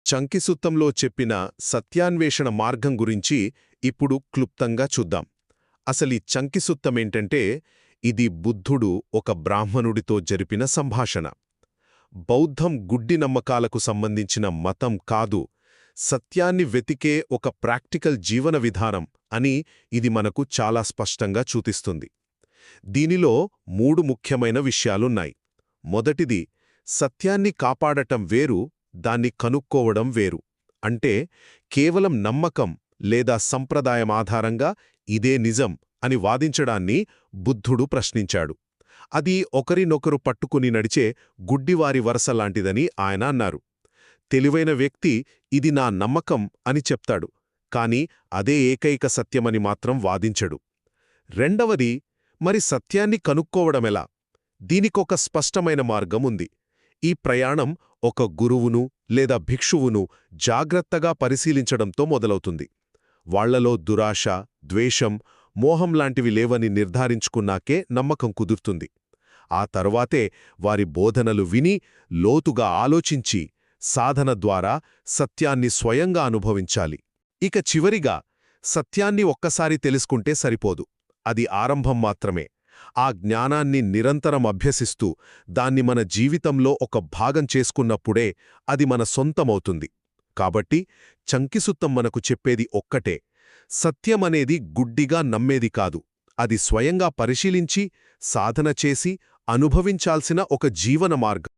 చంకిసుత్తంలో చెప్పిన సత్యాన్వేషణ మార్గం గురించి ఇప్పుడు క్లుప్తంగా చూద్దాం. అసలీ చంకిసుత్తమేంటంటే, ఇది బుద్ధుడు ఒక బ్రాహ్మణుడితో జరిపిన సంభాషణ. బౌద్ధం గుడ్డి నమ్మకాలకు సంబంధించిన మతం కాదు, సత్యాన్ని వెతికే ఒక ప్రాక్టికల్ జీవన విధానం అని ఇది మనకు చాలా స్పష్టంగా చూపిస్తుంది. దీనిలో 3 ముఖ్యమైన విషయాలున్నాయి. మొదటిది, సత్యాన్ని కాపాడటం వేరు, దాన్ని కనుక్కోవడం వేరు. అంటే కేవలం నమ్మకం లేదా సంప్రదాయం ఆధారంగా ఇదే నిజం అని వాదించడాన్ని బుద్ధుడు ప్రశ్నించాడు. అది ఒకరినొకరు పట్టుకుని నడిచే గుడ్డివారి వరసలాంటిదని ఆయన అన్నారు. తెలివైన వ్యక్తి ఇది నా నమ్మకం అని చెప్తాడు, కాని అదే ఏకైక సత్యమని మాత్రం వాదించడు. రెండవది, మరి సత్యాన్ని కనుక్కోవడమెలా? దీనికొక స్పష్టమైన మార్గం ఉంది. ఈ ప్రయాణం ఒక గురువును లేదా భిక్షువును జాగ్రత్తగా పరిశీలించడంతో మొదలవుతుంది. వాళ్లలో దురాశ, ద్వేషం, మోహంలాంటివి లేవని నిర్ధారించుకున్నాకే నమ్మకం కుదురుతుంది. ఆ తరువాతే వారి బోధనలు విని, లోతుగా ఆలోచించి, సాధన ద్వారా సత్యాన్ని స్వయంగా అనుభవించాలి. ఇక చివరిగా, సత్యాన్ని ఒక్కసారి తెలుసుకుంటే సరిపోదు, అది ఆరంభం మాత్రమే. ఆ జ్ఞానాన్ని నిరంతరం అభ్యసిస్తూ దాన్ని మన జీవితంలో ఒక భాగం చేసుకున్నప్పుడే అది మన సొంతమవుతుంది. కాబట్టి చంకిసుత్తం మనకు చెప్పేది ఒక్కటే: సత్యమనేది గుడ్డిగా నమ్మేది కాదు, అది స్వయంగా పరిశీలించి, సాధన చేసి అనుభవించాల్సిన ఒక జీవన మార్గం.